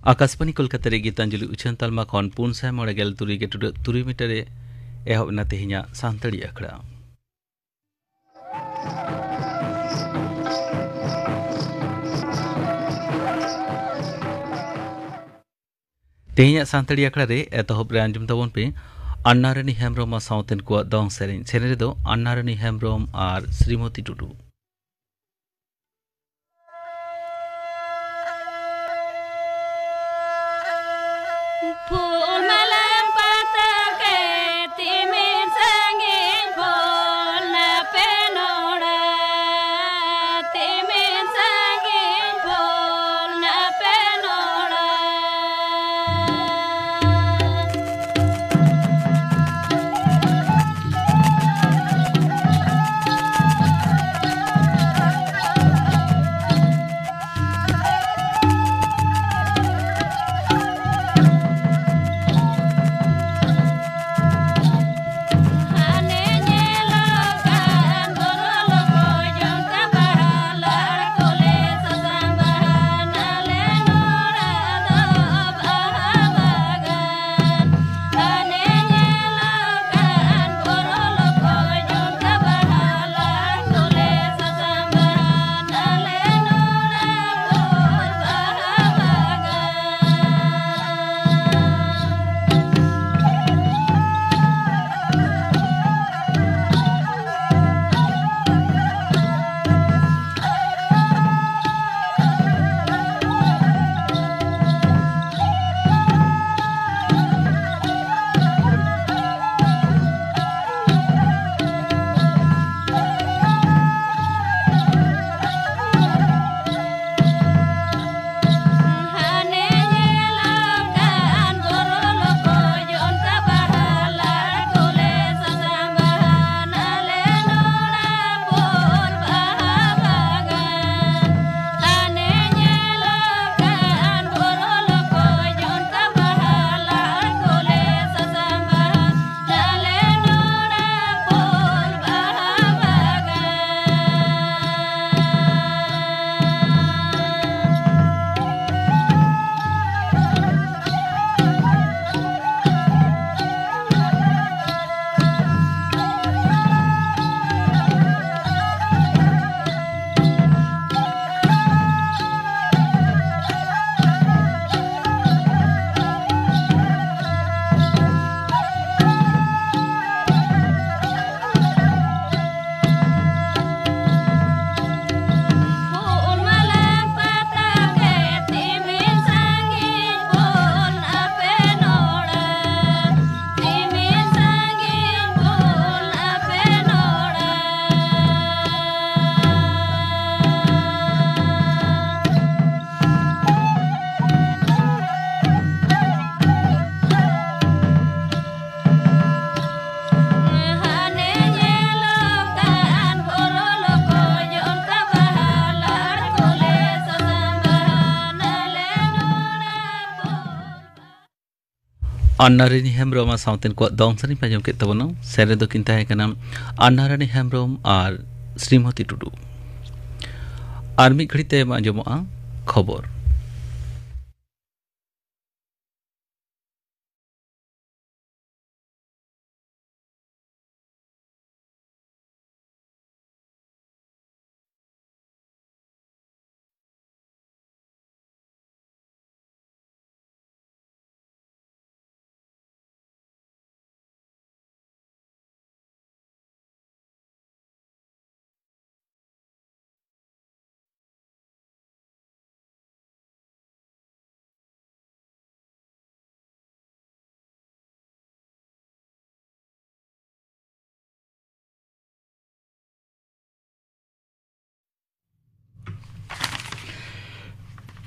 आकाशवाणी कोलकाता रे गीतांजलि उछन तालमा खन 493 मीटर एहब ना तेहिया सांतड़ी अखड़ा तेहिया सांतड़ी अखड़ा रे एतहब रे अंजुम तबन पे अन्नारानी हेम्ब्रोम साउथेन को दong सेरेन दो अन्नारानी हेम्ब्रोम आर श्रीमती टुडू अन्नारानी हेम्ब्रोम साउथेन को दong सनी पाजम के तबनो सेरे दो किन ताहे कना अन्नारानी हेम्ब्रोम आर श्रीमती टुडू आर मी घड़ी ते आंजमोआ खबर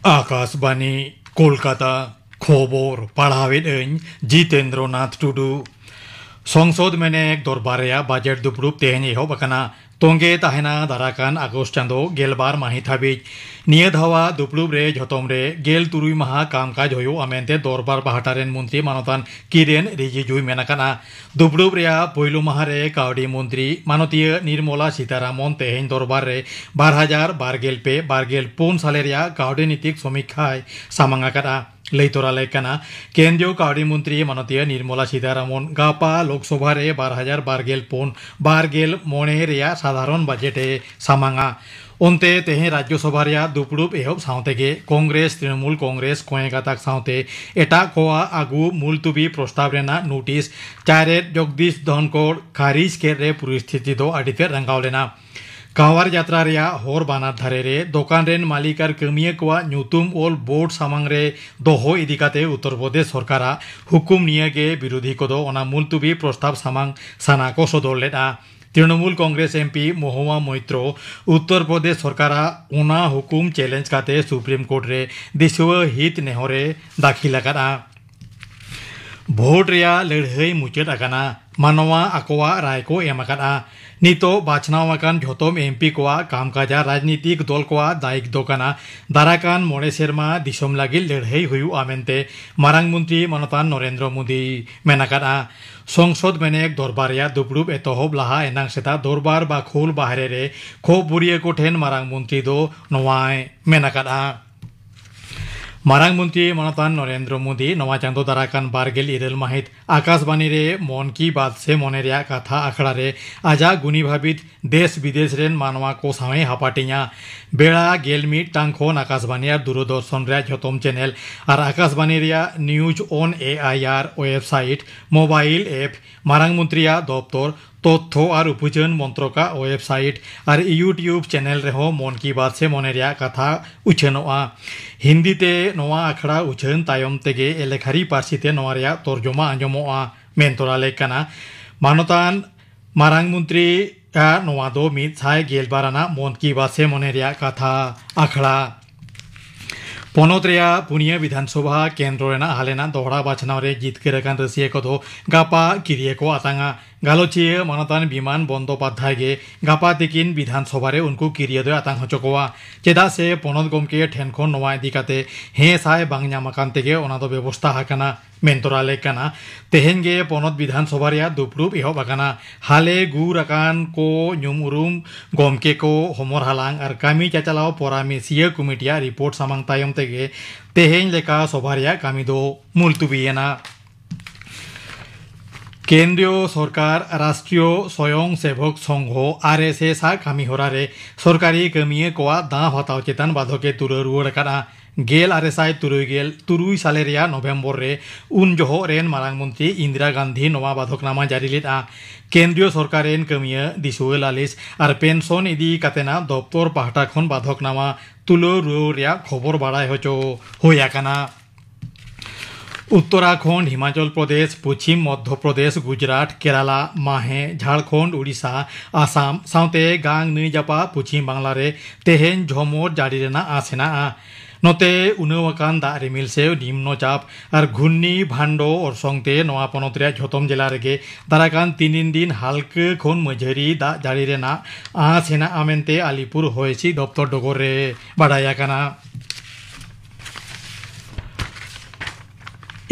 आकाशवाणी कोलकाता खबर पढ़ावेद जितेंद्र नाथ टुडू संसद में एक दरबारिया बजेट दुपड़ुब तेहन एहब अकाना तोंगे ताहेना दाराकान आगस्ट चांदो गेलबार माहित हाबिज निया धावा दुपड़ुब रे झतम रे गेल तुरुई माहा कामकाज होयो अमेनते दरबार बाहाटारेन मंत्री मानतान किरेन रिजिजुई मेनाकाना दुपड़ुब रेया पहिलो माहा रे कावडी मंत्री मानतीय निर्मला सीतारामन तेहन दरबार रे 2012 पे 2024 साले रेया कावडी नीतिक समीक्षाय सामांगाकाना leitora lekana kendriyo kaudi mantri manotiya nirmala sitaramon gapa loksobha re 2012 pon 12 mone reya sadharon budget e samanga onte tehe rajyo sabha reya duprup ehob sautege congress trinamool congress koengatak saute eta koa agu multubi prostab rena notice charet jogdish donkor kharij ke re puristhiti do adite rangawlena कावर यात्रा रेया होर बाना धारे रे दोकान rain मालिकार कमिया कोआ न्यूतुम ओल board सामांग रे दोहो इदिकाते उत्तर प्रदेश सरकारा हुकुम निये के विरोधी कोदो ओना मुलतुबी प्रस्ताव सामांग साना को सदर लेदा तृणमूल कांग्रेस एमपी महुआ मैत्रो उत्तर प्रदेश सरकारा ओना हुकुम चैलेंज काते सुप्रीम कोर्ट रे दिसुव हित नेहरे दाखिल आकादा भोट रेया लड़हई मुचाद आकाना मानवा आकोआ राय को एम आकादा नितो बाछनाव आकान झोतम एमपी कोआ कामकाजा राजनीतिक दल कोआ दायिक दोकाना दाराकान मोड़े सेरमा दिसम लागि लड़हई हुयु आमेनते मारांग मंत्री मनतान नरेंद्र मोदी मेनाकादा संसद मेनेक दरबारिया दुपरुप एतहब लाहा एनांग सेता दरबार बा खोल बाहरे रे खो बुरिये को ठेन मारांग मंत्री दो नवाय मेनाकादा मारांग मंत्री मनतान नरेंद्र मोदी नवा चांदो दाराकान बारगेल इरेल माहित आकाशवाणी रे मन की बात से मनेरिया कथा आखड़ा रे आजा गुनी भावित देश विदेश रेन मानवा को सावे हापाटिया बेड़ा गेलमी टांगखोन आकाशवाणी और दूरदर्शन रे झोतम चैनल और आकाशवाणी रे news on AIR website mobile app मारांग मंत्रिया दफ्तर तथ्य और उपजन मंत्रका वेबसाइट और यूट्यूब चैनल रेहो मन की बात से मनेरिया कथा उछनोआ हिंदी ते नवा आखड़ा उछन तायम तेगे एलेखारी पार्सीते नवा रेया तर्जमा आंजमोआ मेनतोरा लेकना मानतान मारांग मंत्री नवा दो मित साय गेलबाराना मन की बात से मनेरिया कथा आखड़ा पनत रेया पुनिया विधानसभा केंद्र रेना हालेना दोहरा बाछनाव रे जितकर अकान रसिया को दो गापा किरिये को आतांगा गालोचिए मनतान विमान बंदोपाध्याय गे गापा तिकिन विधानसभा रे उनको किरिये दो आतांग हचकोआ चेदा से पनत गमके ठेनखोन नवा इदिकाते हे साय बांग ᱧᱟᱢᱟᱠᱟᱱ तेगे ओना दो व्यवस्था हाकना मेनतोरा लेकना तेहेन गे पनत विधानसभा रे दुपरुप एहब आकाना हाले गुर आकान को ᱧᱩᱢᱩᱨᱩᱢ गमके को हमर हालांग और कामी चाचालाव परामेसिया कमिटिया रिपोर्ट सामांग तायम तेगे तेहेन लेका सभा रे कामी दो मुलतुबियना केंद्रीय सरकार राष्ट्रीय स्वयं सेवक संघ आरएसएस कामी होरा रे सरकारी कमिये कोआ दाव हताव चेतन बाधके तुर रुआड़ काना गेल आरएसआई तुरुई साले रेया नवेम्बर रे उन जोहो रेन मारांग मंत्री इंदिरा गांधी नवा बाधकनामा जारी लेदा केंद्रीय सरकार रेन कमिया दिसुए लालिस और पेंशन इदी कातेना दफ्तर पाहटा खन बाधकनामा तुलो रुआ खबर बाड़ाय होचो होयाकाना उत्तराखंड हिमाचल प्रदेश पश्चिम मध्य प्रदेश गुजरात केराला माहे झारखंड उड़ीसा आसाम साउते गांग नई जापा पश्चिम बांग्ला रे तेहेन झमर जारी रेना आसेना नोते उनवाकान दा रिमिल से निम्न चाप और घूर्णी भांडो और संगते नवा पनत रे झोतम जिला रेगे दाराकान 3 दिन हालके खन मझारी दा जारी रेना आसेना आमेनते आलिपुर होयसी दफ्तर डगर रे बाडायाकाना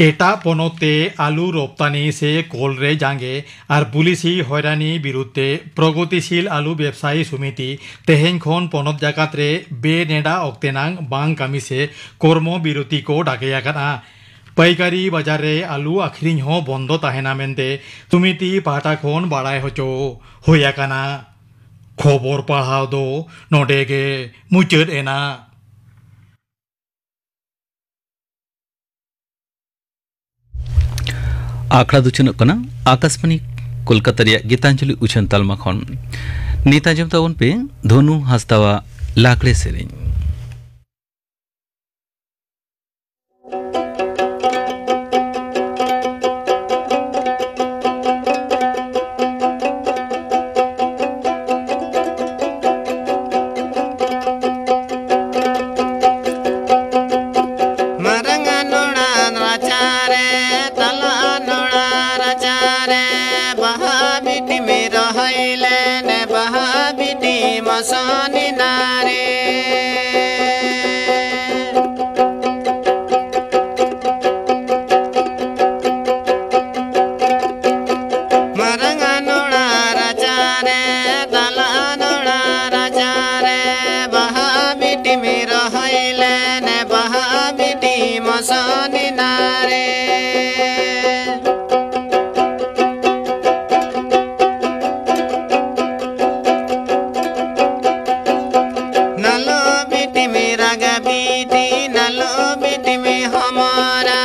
एटा पनते आलू रप्तानी से कोल रे जांगे और पुलिसी हयरानी बिरुद्धे प्रगतिशील आलू व्यवसायी समिति तेहेन खन पनत जाकात रे बेनेडा अक्तेनांग बांग कामी से कर्म बिरति को डाकेयाकाना पैकारी बाजार रे आलू आखरिኝ हो बंद ताहेना मेनते समिति पाहटा खन बाड़ाय होचो होयाकाना खबर पढ़ाव दो नोडेगे मुचाद एना आखड़ा दुचनों कना आकाशवाणी कोलकाता रे गीतांजलि उछन तालमा खन नेताजम तावन पे धनु हस्तावा लाकड़े सेरें मसानी नारे masani nare nalo biti mera gabiti nalo biti me hamara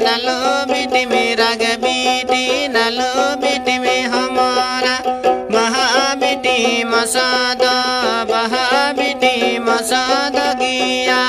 nalo biti mera gabiti nalo biti me hamara bahabiti masada bahabiti masada giya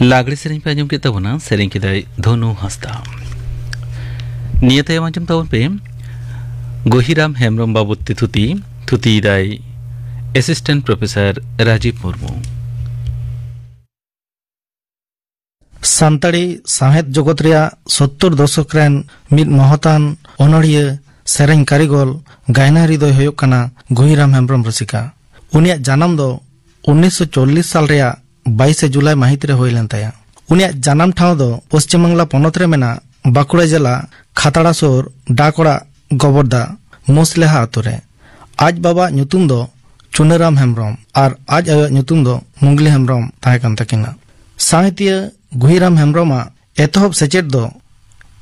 लागड़ी सेरें पे आजम के तबना सेरें के दाई धोनु हस्ता नियते आजम तब पे गोहिराम हेमरम बाबू थुती दाई असिस्टेंट प्रोफेसर राजीव मुर्मू सान्ताड़ी साहेद जगत रिया 70 दशक रेन मिद महतान अनड़िया सेरें कारीगल गायनारी दो होयोग कना गोहिराम हेमब्रम रसिका उनिया जानम दो 1940 साल रिया 22 जुलाई माहित रे होइलेन ताया उनिया जानम ठाव दो पश्चिम बांग्ला पनत रे मेना बाकुड़ा जिला खाताड़ा सोर डाकोड़ा गोबरदा मुसलेहा आतुरे आज बाबा ᱧᱩᱛᱩᱢ दो चुनेराम हेमब्रम और आज आयो ᱧᱩᱛᱩᱢ दो मुंगली हेमब्रम ताहे कान तकिना साहित्य गोहिराम हेमब्रमा एतहब सेचेट दो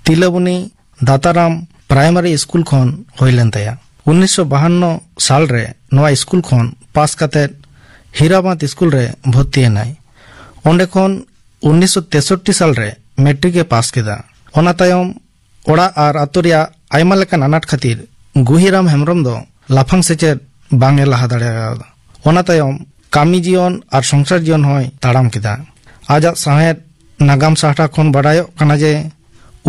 तिलबुनी दाताराम प्राइमरी स्कूल खन होइलेन ताया 1952 साल रे नवा स्कूल खन पास काते हीराबाद स्कूल रे भर्ती एनाय ओंडे खन 1963 साल रे मैट्रिक ए पास केदा ओना तायम ओड़ा आर आतुरिया आयमा लेकान अनाट खातिर गोहिराम हेमब्रम दो लाफांग सेचेट बांगे लाहा दाड़ेया ओना तायम कामी जीवन और संसार जीवन होय ताड़ाम केदा आजा साहेद नागाम साहटा खन बाडायो कना जे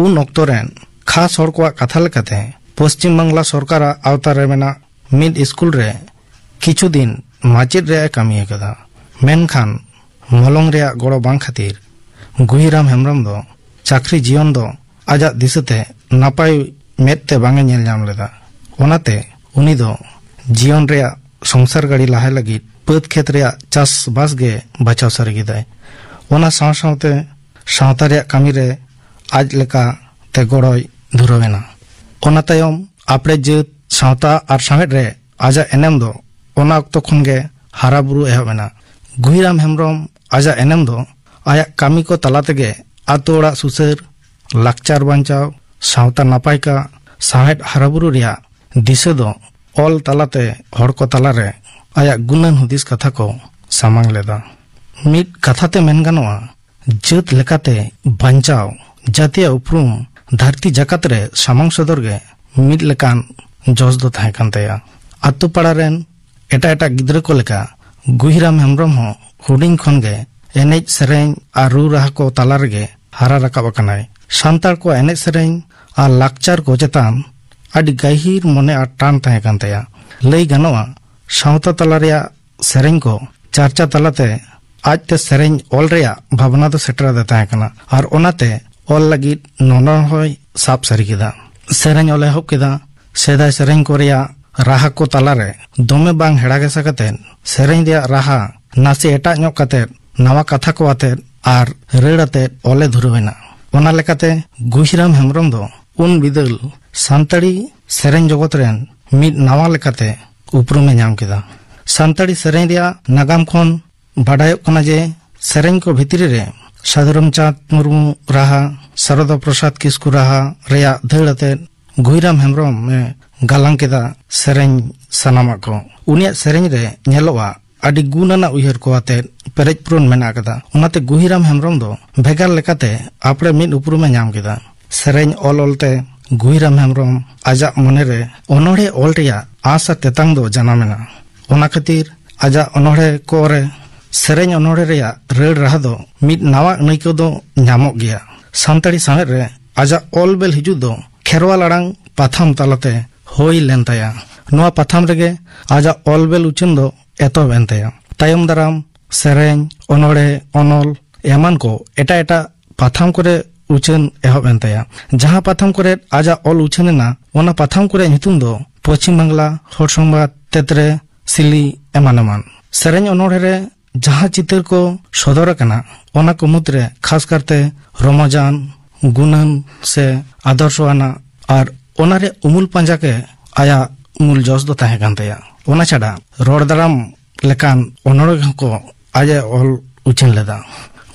उन ऑक्टो रेन खास हर को कथा लेकाते पश्चिम बांग्ला सरकार आवतार रे मेना मिड स्कूल रे किछु दिन माचेद रे कामी केदा मेनखान मलंग रे गड़ो बांग खातिर गोहिराम हेमब्रम दो चाकरी जीवन दो आजा दिसते नापाय मेदते बांगे नेल जाम लेदा ओनाते उनी दो जीवन रे संसार गाड़ी लाहे लगी पद खेत रे चास बास गे बचाव सरगिदाय ओना साव सावते सावता रे कामी रे आज लेका ते गड़ोय धुरवेना ओना तायम आपड़े जेत सावता आर सावेद रे आजा एनेम दो ओना अक्तो खन गे हारा बुरु एहबेना गुहिराम हेम्ब्रम आजा एनेम दो आया कामी को तला तेगे आतो ओड़ा सुसर लाकचार बांचाव सावता नापाय का साहेद हाराबुरु रिया दिशे दो ऑल तलाते हड़ को तलारे आया गुनन हुदिस कथा को सामांग लेदा मिद कथाते मेन गानोआ जत लेकाते बांचाव जातीय उपरुम धरती जगत रे सामांग सदर गे मिद लेकान जोस दो थाहे कान तया आतु पाड़ा रेन एटा एटा गिद्रे को लेका गुहिराम हेम्ब्रम हो हुडिंग खन गे एनेज सेरें आ रू राह को तला रेगे हारा रकाब अकनाय सान्ताड़ को एनेज सेरें आ लाकचार को चेतान आदि गहिर मने आ टान थाहे कान तया लई गानोआ सावता तला रेया सेरें को चर्चा तलाते आज ते सेरें ऑल रेया भावना तो सेटरा दे थाहे काना आर ओनाते ऑल लगी नोनर होय साप सरी केदा सेरें ऑल एहब केदा सेदाय सेरें को रेया राहा को तलारे दोमे बांग हेड़ा गेसा कते सेरें रेया राहा नासे एटा ᱧᱚᱜ कते नवा कथा को आते आर रेड़ आते ओले धुरवेना ओना लेकाते गुहिराम हेम्ब्रम दो उन बिदल सान्ताड़ी सेरें जगत रेन मिद नवा लेकाते उपरुमे नाम केदा सान्ताड़ी सेरें रेया नागाम खन बाडायोग कना जे सेरें को भितरी रे साधुरामचाँद मुर्मू राहा शारदा प्रसाद किस्कू राहा रेया धड़ आते गुहिराम हेम्ब्रम में गालांग केदा सेरें सनामा को उनिया सेरें रे नेलोआ आदि गुनाना उयहर को आते पेरेज पुरन मेना कदा उनाते गुहिराम हेम्ब्रम दो भेगार लेकाते आपड़े मिद उपरुमे नाम केदा सेरें ऑल ऑलते गुहिराम हेम्ब्रम आजा मने रे ओनोड़े ऑल रेया आसा तेतांग दो जानामेना ओना खातिर आजा ओनोड़े को रे सेरें ओनोड़े रेया रेड़ राह दो मिद नावा नैको दो नामोग गया सान्ताड़ी सावेद रे आजा ऑल बेल हिजु दो खेरवाल अड़ांग पाथाम तलाते होई लेन ताया नोआ पाथाम रेगे आजा ऑल बेल उचन दो एतो बेन ताया तायम दाराम सेरें ओनोड़े ओनोल एमान को एटा एटा पाथाम करे उचन एहब एन ताया जहां पाथाम करे आजा ऑल उचनेना ओना पाथाम करे नितुम दो पश्चिम बांग्ला हर संबाद तेतरे सिली एमान एमान सेरें ओनोड़े रे जहां चित्र को सदर कना ओना को मुद्रे खास करते रमजान गुनन से आदर्शवाना और ओना रे उमुल पांजा के आया मूल जोस दो ताहे कान तया ओना छाड़ा रोड दाराम लेकान ओनोड़े को आजे ऑल उचन लेदा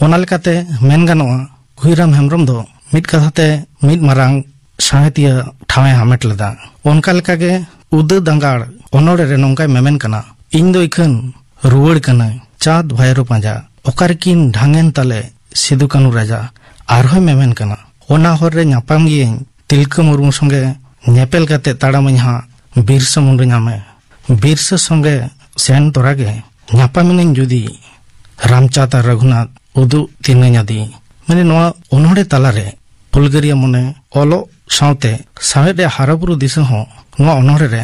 ओना लेकाते मेन गानोआ गुहिराम हेम्ब्रम दो मिद कथाते मिद मारांग साहित्य ठावे हामेट लेदा ओनका लेकागे उद दांगाड़ ओनोड़े रे नोंकाय मेमेन कना इन दो इखन रुवड़ कना चाँद भाईरो पांजा ओकारेकिन ढांगेन तले सिदु कानू राजा आरहोय मेमेन कना ओना हर रे ᱧᱟᱯᱟᱢ गियें तिलका मुर्मू संगे नेपेल काते ताड़ामኝ हा बिरसा मुंडा ᱧᱟᱢᱮ बिरसा संगे सेन तोरागे ᱧᱟᱯᱟᱢᱤᱱᱤᱧ जुदी रामचाँद और रघुनाथ उदु तिनኝ आदि माने नोआ ओनोड़े तलारे पुलगरिया मने ओलो सावते सावेद रे हाराबुरु दिशा हो नोआ ओनोड़े रे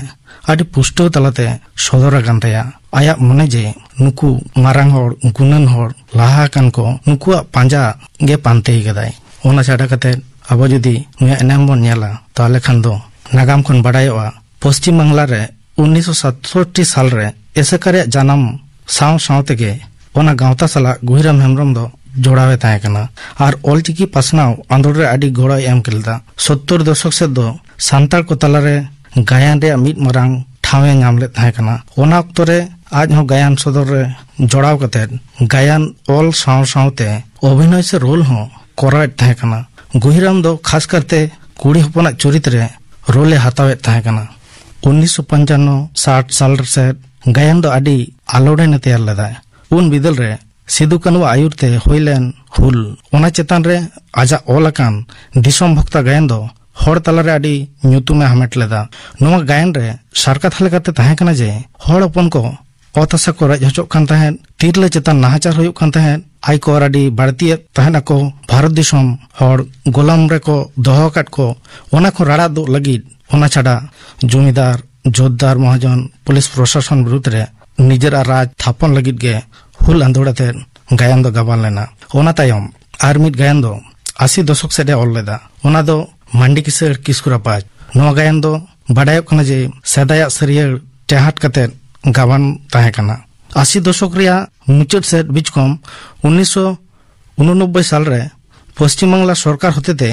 आदि पुष्टो तलाते सदरा कान तया आया मने जे नुकु मारांग होड़ गुनन होड़ लाहा कान को नुकुआ पांजा गे पानते गदाय ओना छाड़ा कते अब जुदी नुया एनाम बन नेला ताले खान दो नागाम खन बाडायोआ पश्चिम बांग्ला रे 1967 साल रे एसेकारे जानम साव साव तेगे ओना गावता साला गुहिराम हेम्ब्रम दो जोड़ावे ताहे कना आर ऑलचिकी पासनाव आंदोड़ रे आदि गोड़ा एम केलदा 70 दशक से दो सान्ताड़ को तलारे गायन रे मिद मरांग ठावे नाम ले ताहे कना ओना अक्तो रे आज हो गायन सदर रे जोड़ाव कते गायन ऑल साव सावते अभिनय से रोल हो कोराय ताहे कना गुहिराम दो खास करते कुड़ी हपना चरित रे रोले हातावे ताहे कना 1955-60 साल से गायन दो आदि आलोड़े ने तैयार लेदा उन बिदल रे सिदु कानू आयुरते होइलेन हुल ओना चेतान रे आजा ओलकान दिसम भक्ता गायन दो हर तलारे आदि ᱧᱩᱛᱩᱢᱮ हामेट लेदा नोवा गायन रे सरकार थाले करते ताहे कना जे हर अपन को अतसा को रज हचोक कान ताहे तिरले चेतान नाहाचार होयुक कान ताहे आई को आदि भारतीय ताहेना को भारत दिसम हर गोलाम रे को दोहकाट को ओना को राड़ा दो लगी ओना छाड़ा जमीदार जोतदार महाजन पुलिस प्रशासन विरुद्ध रे निजरा राज थापन लगित गे हुल आंदोड़ते गायन दो गाबान लेना ओना तायम आर मिद गायन दो 80 दशक से ऑल लेदा ओना दो मांडी किसर किस्कुरा पाज नोआ गायन दो बाडायोक कना जे सेदाया सरियर टेहाट कते गावान ताहे कना 80 दशक रिया मुचाद सेट बीचकम 1989 साल रे पश्चिम बांगला सरकार होतेते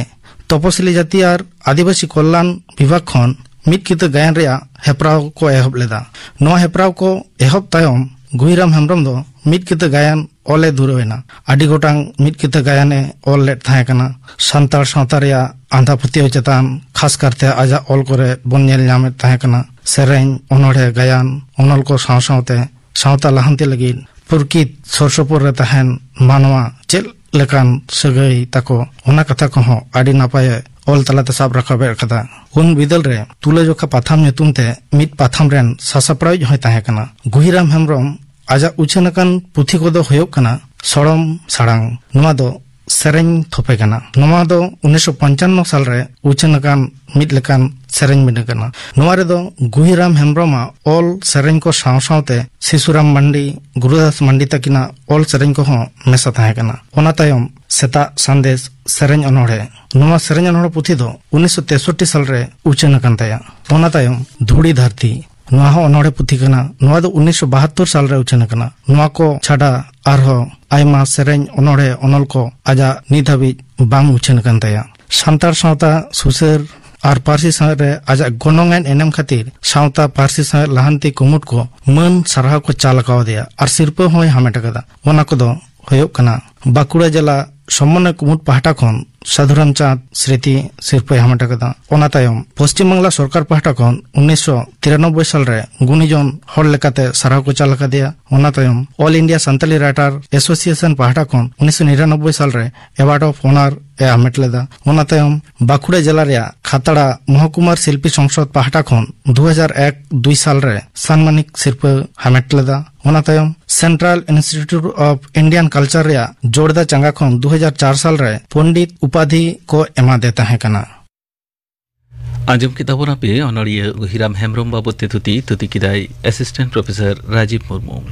तपसिली जाति और आदिवासी कल्याण विभाग खन मिद किते गायन रिया हेप्राव को एहब लेदा नोआ हेप्राव को एहब तायम गुहिराम हेम्ब्रम दो मिद किते गायन ओले दुरवेना आदि गोटांग मिद किते गायने ओल लेट थाहे कना संतार सावता रिया आंधा पतियो चेतान खास करते आजा ओल करे बन नेल ᱧᱟᱢᱮ थाहे कना सेरेñ ओनोड़े गायन ओनल को साव सावते सावता लहांती लगी पुरकित सोरसोपुर रे तहन मानवा चेल लेकान सगई ताको ओना कथा को हो आदि नापाय ओल तलाते साब रखाबे कदा उन बिदल रे तुलाजोखा पाथाम ᱧᱩᱛᱩᱢते मिद पाथाम रेन सासापड़ाई होय ताहे कना गुहिराम हेम्ब्रम आजा उछनकान पुथि को दो होयक कना सड़म साड़ांग नोआ दो सेरेñ थोपे कना नोआ दो 1995 साल रे उछनकान मिद लेकान सेरेñ मिने कना नोआ रे दो गुहिराम हेम्ब्रमा ओल सेरेñ को साव सावते शिशुराम मंडी गुरुदास मंडी तकिना ओल सेरेñ को हो मेसा ताहे कना ओना तायम सेता संदेश सेरेñ अनोड़े नोआ सेरेñ अनोड़े पुथि दो 1963 साल रे उछनकान ताया ओना तायम धूड़ी धरती नोआ हो अनोड़े पुथि कना नोआ दो 1972 साल रे उछन कना नोआ को छाडा आरहो आयमा सेरेñ अनोड़े अनल को आजा निधाबी बांग उछन कान ताया सान्तार सावता सुसेर और पारसी साव रे आजा गनोंगन एनम खातिर सावता पारसी साव लहांती कुमुट को मन सरहा को चालकाव दिया और सिरपो होय हामेट कदा ओना को दो होयक कना बाकुड़ा जिला समन्वय कुमुट पहाटा खन साधुराम चाँद स्मृति सिरपो हामेट कदा ओना तायम पश्चिम बांगला सरकार पहाटा खन 1993 साल रे गुणीजन हर लेकाते सरहा को चालका दिया ओना तायम all India Santali writer association पहाटा खन 1999 साल रे अवार्ड ऑफ ऑनर ए हामेट लेदा ओना तायम बाकुड़ा जिला रे खातड़ा महकुमार शिल्पी संसद पहाटा खन 2001-2 साल रे सम्मानिक सिरपो हामेट लेदा ओना तायम central institute of Indian culture रे जोड़दा चंगा खन 2004 साल रे पंडित उपाधि को एमा देता है कना आंजम की तबोना पे ऑनरिय गुहिराम हेम्ब्रम बाबते तुति किदाई असिस्टेंट प्रोफेसर राजीव मुर्मू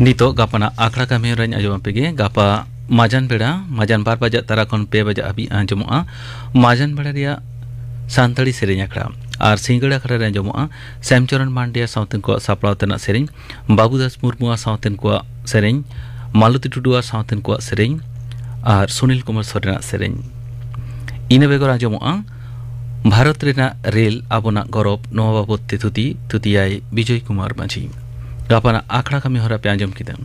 नितो गापाना आखड़ा का मेहर आजम पेगे गापा माजान बेड़ा माजान 12 बजे तारा खन 2 बजे अभी आजमोआ माजान बेड़ा रिया सानताड़ी सेरेñ आखड़ा और सिंगड़ आखड़ा रे आजमोआ श्यामचरण मांडिया सावतेन को सापड़ाव तेना सेरेñ बाबूदास मुर्मुआ सावतेन को सेरेñ मालती टुडुआ सावतेन को सेरेñ और सुनील कुमार सोरेना सेरेñ इना बेगर आजमोआ भारत रेना रेल आबोना गौरव नवा बाबते तुतियाय विजय कुमार माझी गापाना आखड़ा का मेहरा पे आंजम किदम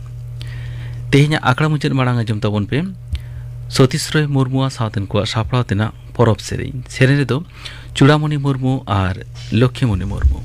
तेहना आखड़ा मुचाद माड़ांग आंजम तबन पे सतीश्रय मुर्मुआ सावतेन को सापड़ाव तेना परब सेरेñ रे दो चूड़ामणि मुर्मू और Laxmimani Murmu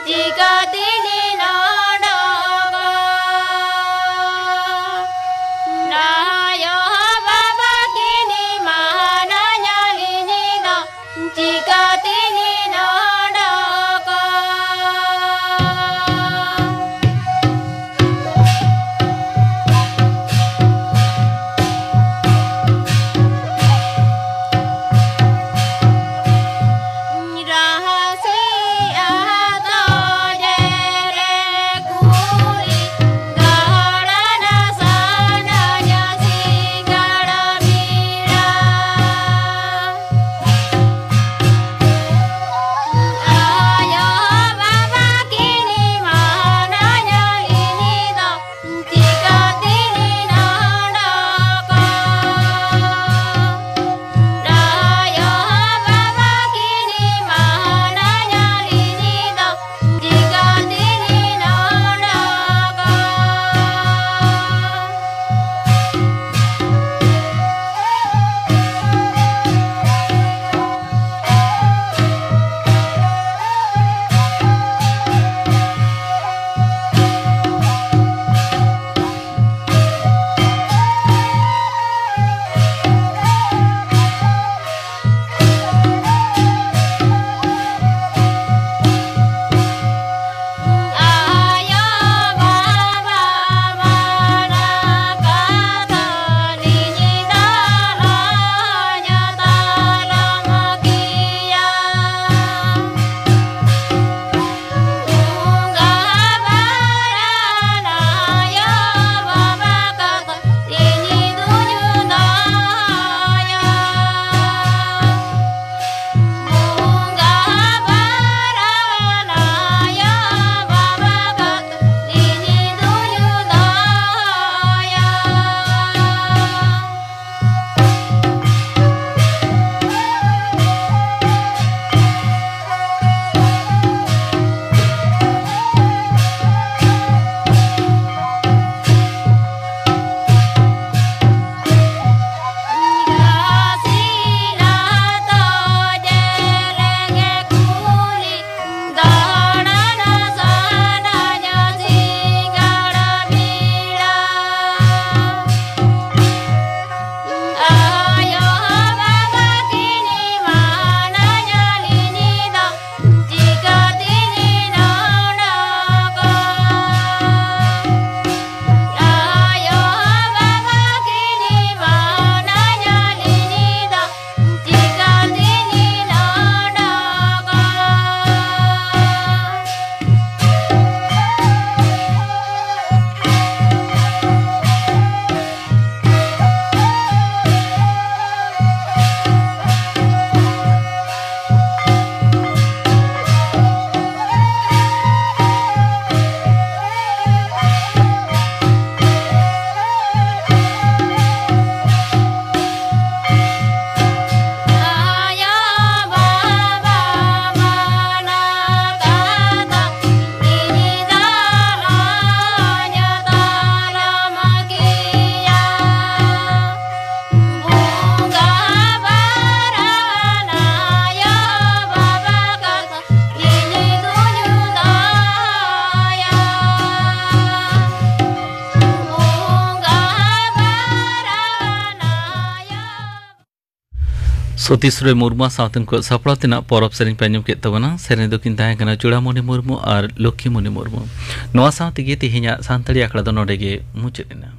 Jika tini no dogo Satish Murmu साउथन को सपड़ा तेना परब सेरें पे आंजम केत तबना सेरें दो किन ताहें कना चूड़ामणि मुर्मू और लक्ष्मीमणि मुर्मू नोआ साउते गे तिहिना सांताड़ी आखड़ा दो नोडे गे मुचाद एना।